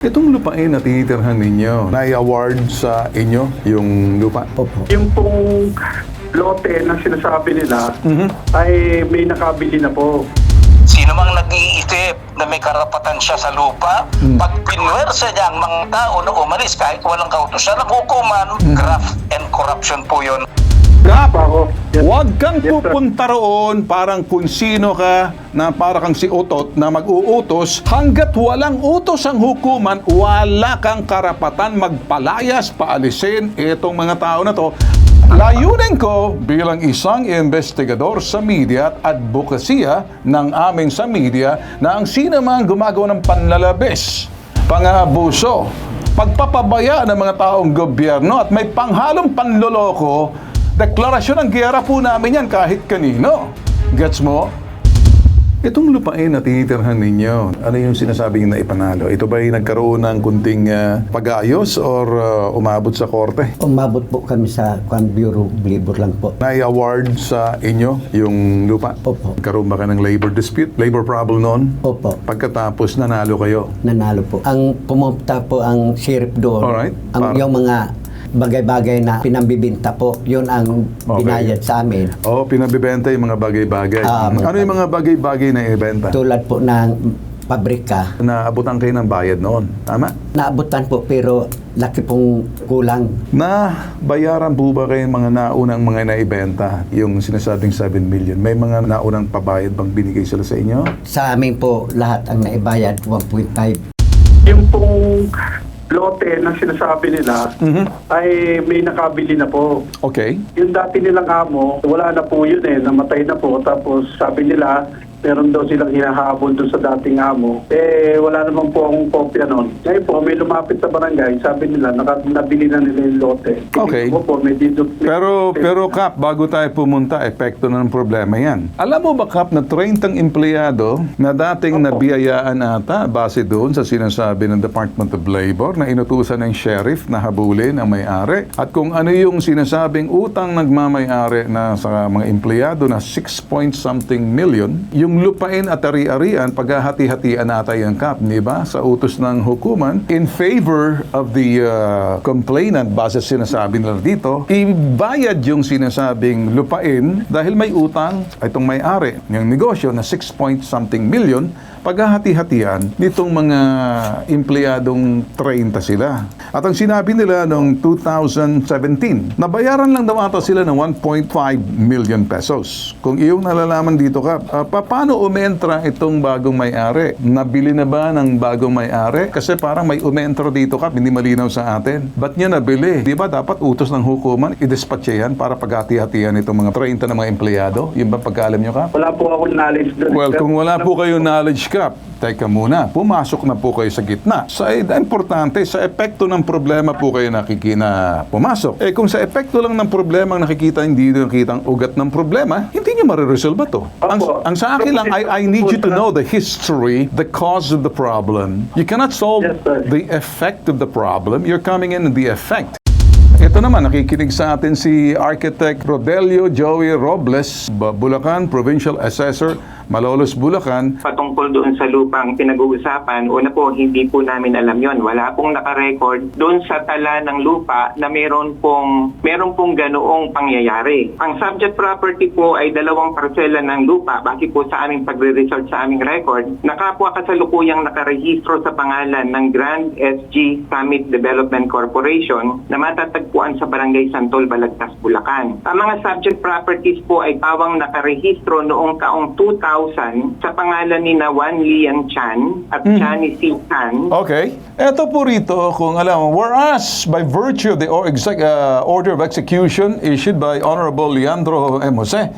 Itong lupain na tinitirhan ninyo, nai-award sa inyo yung lupa? Opo. Yung pong lote na sinasabi nila ay may nakabili na po. Sino mang nag-iisip na may karapatan siya sa lupa, pag pinwersa niya ang mga tao na umalis kahit walang kautusan ng hukuman, graft and corruption po yun. Kap, Ako. Yes. huwag kang Yes, sir. pupunta roon parang kung sino ka na para kang si Utot na mag-uutos. Hanggat walang utos ang hukuman, wala kang karapatan magpalayas, paalisin itong mga tao na to. Layunin ko bilang isang investigador sa media at advokasya ng amin sa media na ang sino mang gumagawa ng panlalabis, pang-aabuso, pagpapabaya ng mga taong gobyerno at may panghalong panloloko, deklarasyon ng giyera po namin yan kahit kanino. Gets mo? Itong lupain na tinitirhan ninyo, ano yung sinasabing na ipanalo? Ito ba'y nagkaroon ng kunting pag-aayos or umabot sa korte? Umabot po kami sa Bureau of Labor lang po. Nai-award sa inyo yung lupa? Opo. Nagkaroon ba ka ng labor dispute, labor problem noon? Opo. Pagkatapos nanalo kayo? Nanalo po. Ang pumunta po ang sheriff doon. Alright. Yung mga bagay-bagay na pinambibinta po, yun ang binayad sa amin. Oo, pinabibenta yung mga bagay-bagay. Ano yung mga bagay-bagay na ibenta? Tulad po ng pabrika. Naabutan kayo ng bayad noon, tama? Naabutan po pero laki pong kulang. Na bayaran po ba kayo mga naunang mga naibenta, yung sinasabing 7 million? May mga naunang pabayad bang binigay sila sa inyo? Sa amin po lahat ang naibayad 1.5. Yung pong lote na sinasabi nila ay may nakabili na po. Okay. Yung dati nilang amo, wala na po yun namatay na po. Tapos sabi nila, meron daw silang hinahabol doon sa dating amo. Wala naman po akong kopya noon. Ngayon po, may lumapit sa barangay, sabi nila, nabili na nila yung lote. Okay. Tingin ko po, may Pero Kap, bago tayo pumunta, epekto na ng problema yan. Alam mo ba, Kap, na 30 empleyado na dating nabiyayaan ata base doon sa sinasabi ng Department of Labor na inutusan ng sheriff na habulin ang may-ari? At kung ano yung sinasabing utang nagmamay-ari na sa mga empleyado na 6-point-something million, yung lupain at ari-arian, paghahati-hatian nata yung Kap, di ba? Sa utos ng hukuman, in favor of the complainant, base sinasabi nila dito, ibayad yung sinasabing lupain dahil may utang itong may-ari. Yung negosyo na 6-point-something million, paghahati-hatian nitong mga empleyadong 30 sila. At ang sinabi nila noong 2017, nabayaran lang daw ata sila ng 1.5 million pesos. Kung iyong nalalaman dito ka, paano umentra itong bagong may-ari? Nabili na ba ng bagong may-ari? Kasi parang may umentra dito ka, hindi malinaw sa atin. Ba't niya nabili? Di ba dapat utos ng hukuman, i-dispatch yan para paghati-hatian itong mga 30 na mga empleyado? Yun ba pagkaalam nyo ka? Wala po akong knowledge doon. Well, kung wala po kayo knowledge, Kap, teka muna, pumasok na po kayo sa gitna. Importante, sa epekto ng problema po kayo nakikita pumasok. Kung sa epekto lang ng problema ang nakikita, hindi nyo nakita ang ugat ng problema, hindi nyo mariresolve to. Ang sa akin lang, I need you to know the history, the cause of the problem. You cannot solve Yes, sir. the effect of the problem. You're coming in the effect. Ito naman, nakikinig sa atin si Architect Rodelio Joey Robles, Bulacan, Provincial Assessor, Malolos, Bulacan. Patungkol doon sa lupang pinag-uusapan, una po, hindi po namin alam yon. Wala pong nakarecord doon sa tala ng lupa na meron pong ganoong pangyayari. Ang subject property po ay 2 parsela ng lupa. Base po sa aming pagre-research sa aming record, nakapwa kasalukuyang nakarehistro sa pangalan ng Grand SG Summit Development Corporation na matatagpuan sa Barangay Santol, Balagtas, Bulacan. Ang mga subject properties po ay pawang nakarehistro noong taong 2000 sa pangalan ni Wan Lian Chan at Chani Si Chan. Okay. Ito po rito, kung alam mo, whereas by virtue of the order of execution issued by Honorable Leandro M. Jose,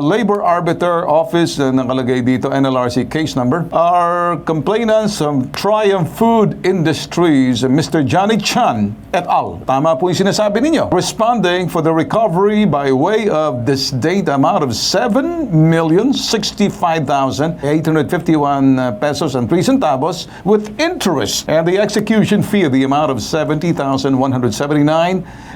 Labor Arbiter Office, nakalagay dito, NLRC case number, our complainants of Triumph Food Industries, Mr. Johnny Chan et al. Tama po yung sinasabi ninyo. Responding for the recovery by way of this date amount of 7,065,851 pesos and 3 centavos with interest and the execution fee of the amount of 70,179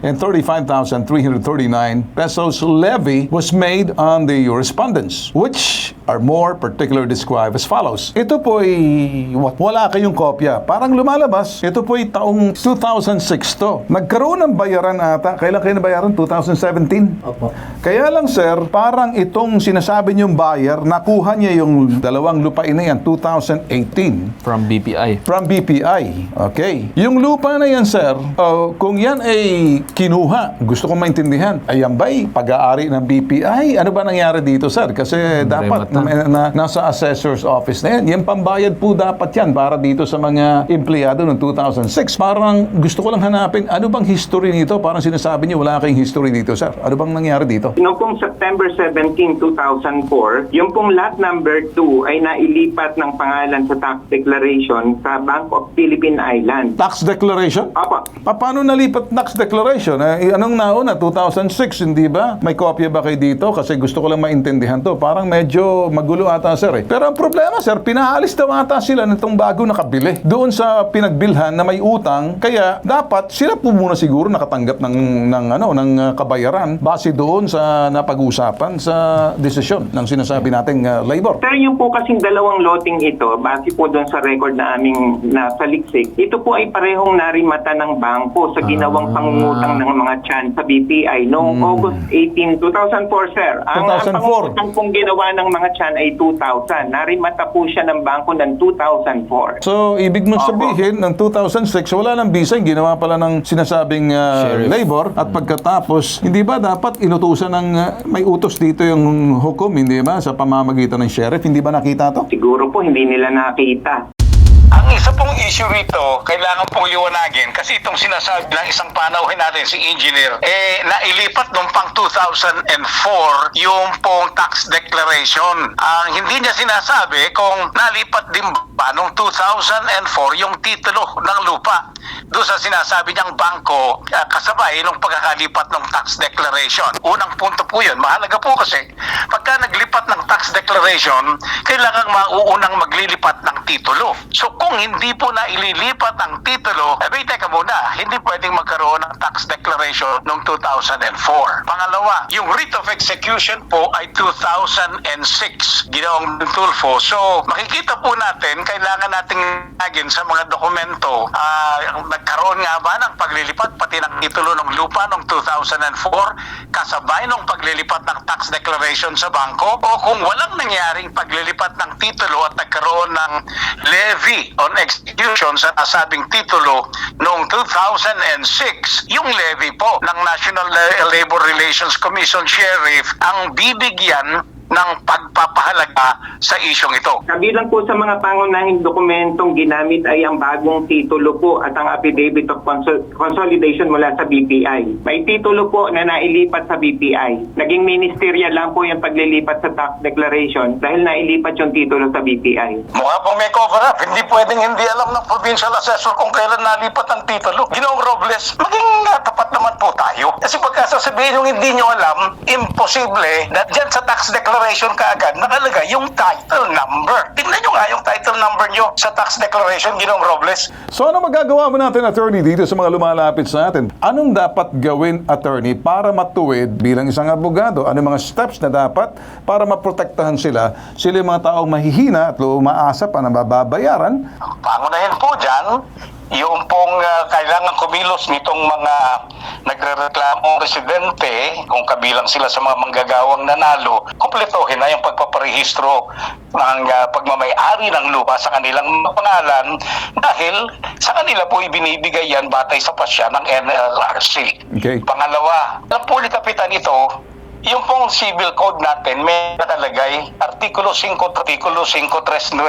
and 35,339 pesos levy was made on the respondents, which are more particularly described as follows. Ito po ay wala kayong kopya. Parang lumalabas. Ito po ay taong 2006 to. Nagkaroon ng bayaran ata. Kailan kayo nabayaran? 2017? Opo. Kaya lang sir, parang itong sinasabi niyong buyer, nakuha niya yung dalawang lupain na yan, 2018. From BPI. From BPI. Okay. Yung lupa na yan, sir, kung yan ay kinuha, gusto kong maintindihan, ay yan ba'y pag-aari ng BPI? Ano ba nangyari dito, sir? Kasi dapat nasa assessor's office na yan. Yan pambayad po dapat yan para dito sa mga empleyado ng 2006. Parang gusto ko lang hanapin, ano bang history nito? Parang sinasabi niyo, wala kayong history dito, sir. Ano bang nangyari dito? Noong pong September 17, 2004, yung pong lot number 2 ay nailipat ng pangalan sa tax declaration sa Bank of Philippine Islands. Tax declaration? Opo. Paano nalipat tax declaration? Anong nauna? 2006, hindi ba? May kopya ba kayo dito? Kasi gusto ko lang maintindihan to. Parang medyo magulo ata, sir. Pero ang problema, sir, pinaalis daw ata sila nitong bago nakabili. Doon sa pinagbilhan na may utang, kaya dapat sila po muna siguro nakatanggap ng kabayaran base doon sa napag-usapan sa desisyon ng sinasabi nating labor. Sir, yung po kasing dalawang loting ito, base po doon sa record na aming nasaliksik, ito po ay parehong narimata ng bangko sa ginawang pangungutang ng mga tiyan sa BPI noong August 18, 2004, sir. Ang 2004. pangungutang pong ginawa ng mga tiyan ay 2,000. Narimata po siya ng bangko ng 2004. So, ibig mong sabihin, ng 2006, wala nang visa, yung ginawa pala ng sinasabing labor, at pagkatapos, hindi ba dapat inutusan ng, may utos dito yung hukom, hindi ba, sa pamamagitan ng sheriff, hindi ba nakita to? Siguro po hindi nila nakita. Ang isa pong issue rito, kailangan pong liwanagin kasi itong sinasabi ng isang panauhin natin, si engineer, nailipat nung pang 2004 yung pong tax declaration. Ang hindi niya sinasabi kung nalipat din ba nung 2004 yung titulo ng lupa doon sa sinasabi niyang bangko kasabay nung pagkakalipat ng tax declaration. Unang punto po yun. Mahalaga po kasi pagka naglipat ng tax declaration, kailangan mauunang maglilipat ng titulo. So kung hindi po na ililipat ang titulo, teka muna, hindi pwedeng magkaroon ng tax declaration noong 2004. Pangalawa, yung writ of execution po ay 2006, ginawang Tulfo. So makikita po natin, kailangan nating agin sa mga dokumento, nagkaroon nga ba ng paglilipat pati ng titulo ng lupa noong 2004 kasabay nung paglilipat ng tax declaration sa bangko, o kung walang nangyaring paglilipat ng titulo at nagkaroon ng levy on execution sa nasabing titulo noong 2006, yung levy po ng National Labor Relations Commission Sheriff ang bibigyan ng pagpapahalaga sa isyong ito. Kabilang po sa mga pangunahing dokumentong ginamit ay ang bagong titulo po at ang affidavit of consolidation mula sa BPI. May titulo po na nailipat sa BPI. Naging ministerial lang po yung paglilipat sa tax declaration dahil nailipat yung titulo sa BPI. Mukha pong may cover up. Hindi pwedeng hindi alam ng provincial assessor kung kailan nalipat ang titulo. Ginoong Robles, maging tapat naman po tayo. Kasi pagka sasabihin yung hindi nyo alam, imposible na dyan sa tax declaration kaagad nakalagay yung title number. Tingnan nyo nga yung title number nyo sa tax declaration, Ginoong Robles. So ano magagawa mo natin, attorney, dito sa mga lumalapit sa atin? Anong dapat gawin, attorney, para matuwid bilang isang abogado? Ano mga steps na dapat para maprotektahan sila yung mga taong mahihina at umaasa pa na mababayaran? Pangunahin po dyan, yung pong kailangan kumilos nitong mga nagrereklamong residente, kung kabilang sila sa mga manggagawang nanalo, kumpletuhin na yung pagpaparehistro ng pagmamay-ari ng lupa sa kanilang pangalan dahil sa kanila po ibinibigay yan batay sa pasya ng NLRC. Okay. Pangalawa, ang puli kapitan ito, yung pong civil code natin may nakalagay Artikulo 5, Artikulo 539.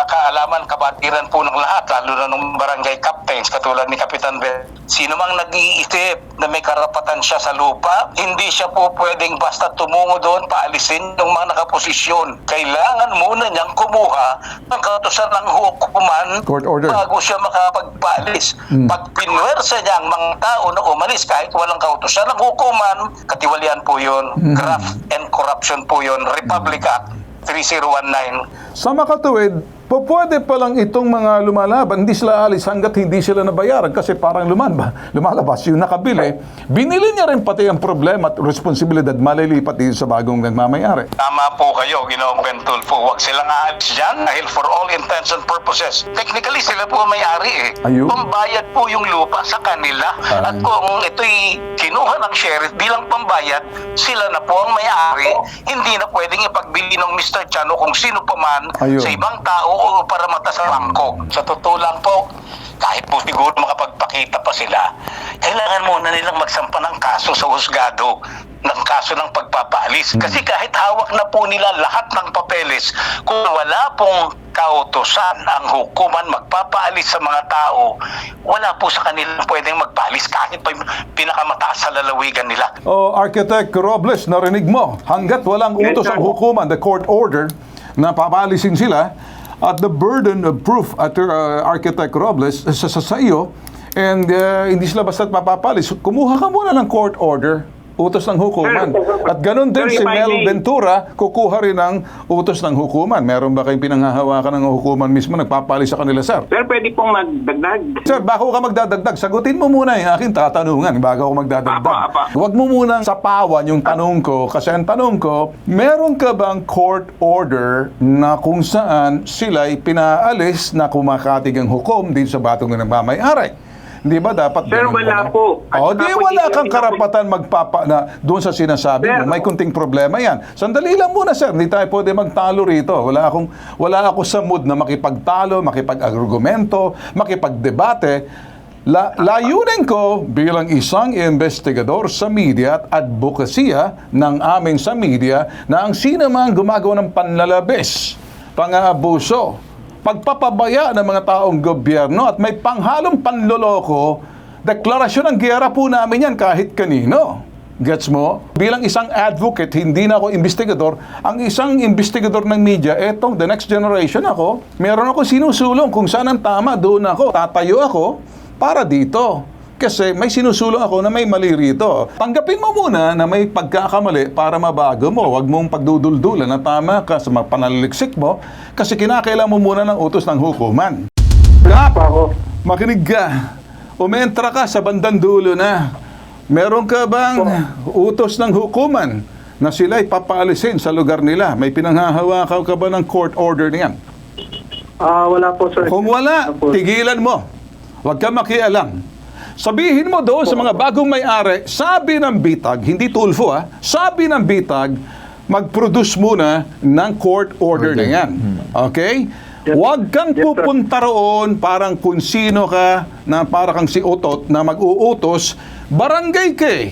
Kaalaman, kabatiran po ng lahat, lalo na ng barangay captains katulad ni Kapitan Ben. Sino mang nag-iisip na may karapatan siya sa lupa, hindi siya po pwedeng basta tumungo doon, paalisin ng mga nakaposisyon. Kailangan muna niyang kumuha ng kautusan ng hukuman Court order. bago siya makapagpaalis. Pag pinwersa niya ang mga tao na umalis kahit walang kautusan ng hukuman, katiwalian po yun. Graft and corruption po yun. Republic Act 3019. Sa makatuwid, Pwede pa lang itong mga lumalaban, hindi sila alis hanggat hindi sila nabayaran kasi parang lumalabas yung nakabili. Binili niya rin pati ang problema at responsibilidad malilipat dito sa bagong nagmamayari. Tama po kayo, Ginoong Ben Tulfo. Huwag silang aalis dyan dahil for all intents and purposes, technically sila po ang may-ari eh. Ayun. Pambayad po yung lupa sa kanila. At kung ito'y kinuha ng sheriff bilang pambayad, sila na po ang may-ari. Hindi na pwedeng ipagbili ng Mr. Chan o kung sino pa man Ayun. sa ibang tao o para mata sa bangko. Sa totoo lang po, kahit po siguro makapagpakita pa sila, kailangan muna nilang magsampa ng kaso sa husgado, ng kaso ng pagpapaalis. Kasi kahit hawak na po nila lahat ng papeles, kung wala pong kautosan ang hukuman magpapaalis sa mga tao, wala po sa kanilang pwedeng magpaalis kahit pa yung pinakamataas sa lalawigan nila. Architect Robles, narinig mo, hanggat walang Yes, utos sir. ang hukuman, the court order, na papalisin sila, at the burden of proof at Architect Robles sa iyo, and hindi sila basta't mapapalis, kumuha ka muna ng court order, utos ng hukuman. Sir, At ganun din sir, si if I Mel may- Ventura, kukuha rin ng utos ng hukuman. Meron ba kayong pinanghahawakan ng hukuman mismo, nagpapalis sa kanila, sir? Sir, pwede pong magdagdag. Sir, bago ka magdadagdag, sagutin mo muna yung aking tatanungan bago ako magdadagdag. Apa. Huwag mo munang sapawan yung tanong ko kasi ang tanong ko, meron ka bang court order na kung saan sila'y pinaalis na kumakatig ang hukom dito sa batong na nagmamayari? Di ba dapat Sir, ganun wala ba? po. At O, saka di po, wala hindi kang kami karapatan na doon sa sinasabi mo. Sir. May kunting problema yan. Sandali lang muna, sir. Hindi tayo pwede magtalo rito. Wala ako sa mood na makipagtalo, makipag-argumento, makipagdebate. Layunin ko bilang isang investigador sa media at advokasya ng amin sa media na ang sino man gumagawa ng panlalabis, pang-aabuso, pagpapabaya ng mga taong gobyerno at may panghalong panloloko, deklarasyon ng giyera po namin yan kahit kanino. Gets mo? Bilang isang advocate, hindi na ako investigador. Ang isang investigador ng media, etong the next generation ako, meron ako sinusulong kung saan ang tama, doon ako. Tatayo ako para dito. Kasi may sinusulong ako na may mali rito. Tanggapin mo muna na may pagkakamali para mabago mo. Huwag mong pagduduldulan na tama ka sa mga pananaliksik mo kasi kinakailangan mo muna ng utos ng hukuman. Kap, Ako. makinig ka. Umentra ka sa bandang dulo na. Meron ka bang utos ng hukuman na sila'y papaalisin sa lugar nila? May pinanghahawakan ka ba ng court order niyan? Wala po, sir. Kung wala, Wala po. tigilan mo. Huwag ka makialam. Sabihin mo doon sa mga bagong may-ari, sabi ng bitag, hindi Tulfo sabi ng bitag, mag-produce muna ng court order na yan. Okay? Yes. Huwag kang Yes, sir. pupunta roon parang kung sino ka na parang kang si Otot na mag-uutos, barangay ka eh.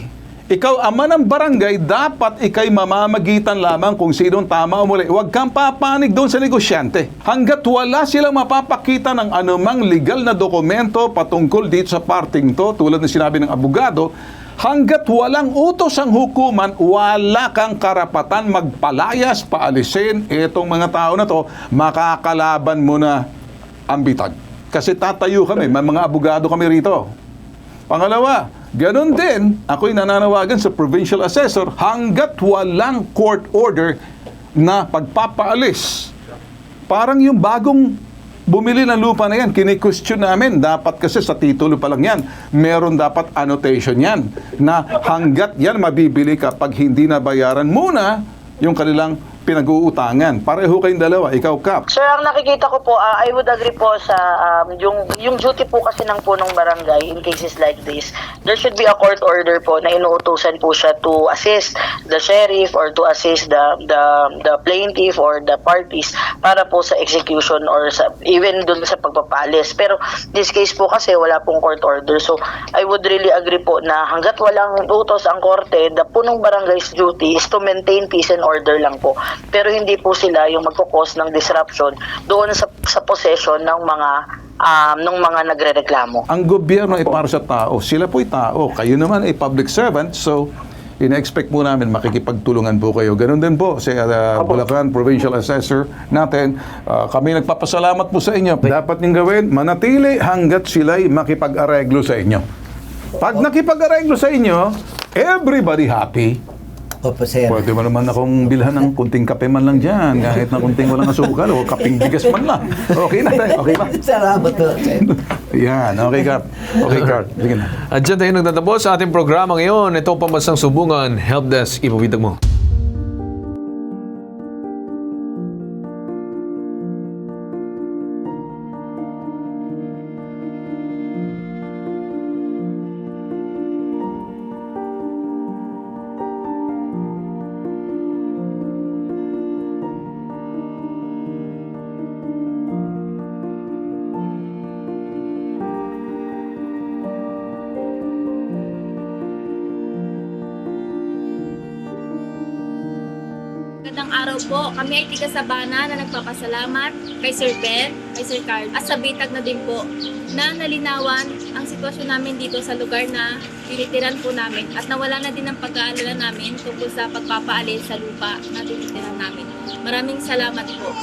Ikaw, ama ng barangay, dapat ikay mamamagitan lamang kung sinong tama o mali. Huwag kang papanig doon sa negosyante. Hanggat wala silang mapapakita ng anumang legal na dokumento patungkol dito sa parting to, tulad ng sinabi ng abogado, hanggat walang utos ang hukuman, wala kang karapatan magpalayas, paalisin itong mga tao na to, makakalaban mo na ang bitag. Kasi tatayo kami, may mga abogado kami rito. Pangalawa, ganun din, ako'y nananawagan sa provincial assessor hanggat walang court order na pagpapaalis. Parang yung bagong bumili ng lupa na yan, kini-question namin. Dapat kasi sa titulo pa lang yan, meron dapat annotation yan na hanggat yan mabibili kapag hindi nabayaran muna yung kanilang pinag-uutangan. Pareho kayong dalawa, ikaw Kap. Sir, ang nakikita ko po, I would agree po sa yung duty po kasi ng punong barangay in cases like this, there should be a court order po na inuutusan po siya to assist the sheriff or to assist the plaintiff or the parties para po sa execution or sa, even dun sa pagpapalis. Pero this case po kasi wala pong court order. So, I would really agree po na hanggat walang utos ang korte, the punong barangay's duty is to maintain peace and order lang po. Pero hindi po sila yung magkukos ng disruption doon sa possession ng mga nagrereklamo. Ang gobyerno ay para sa tao. Sila po'y tao. Kayo naman ay public servant. So, ina-expect po namin makikipagtulungan po kayo. Ganun din po si Bulacan Provincial Assessor natin. Kami nagpapasalamat po sa inyo. Dapat niyong gawin, manatili hanggat sila'y makipag-areglo sa inyo. Pag nakipag-areglo sa inyo, everybody happy. Opo, sir. Pwede mo naman akong bilhan ng kunting kape man lang dyan, kahit na kunting walang asukal o kaping bigas man lang. Okay na tayo, okay ba? Salamat po, sir. Yan, okay Carl. Okay Carl, sige na. At dyan tayo nagtatapos sa ating programa ngayon. Itong Pambansang Sumbungan Helpdesk. Ipawitag mo. Magandang araw po. Kami ay tiga Sabana na nagpapasalamat kay Sir Ben, kay Sir Carl, at sa Bitag na din po na nalinawan ang sitwasyon namin dito sa lugar na tinitiran po namin at nawala na din ang pag-aalala namin tungkol sa pagpapaalis sa lupa na tinitiran namin. Maraming salamat po.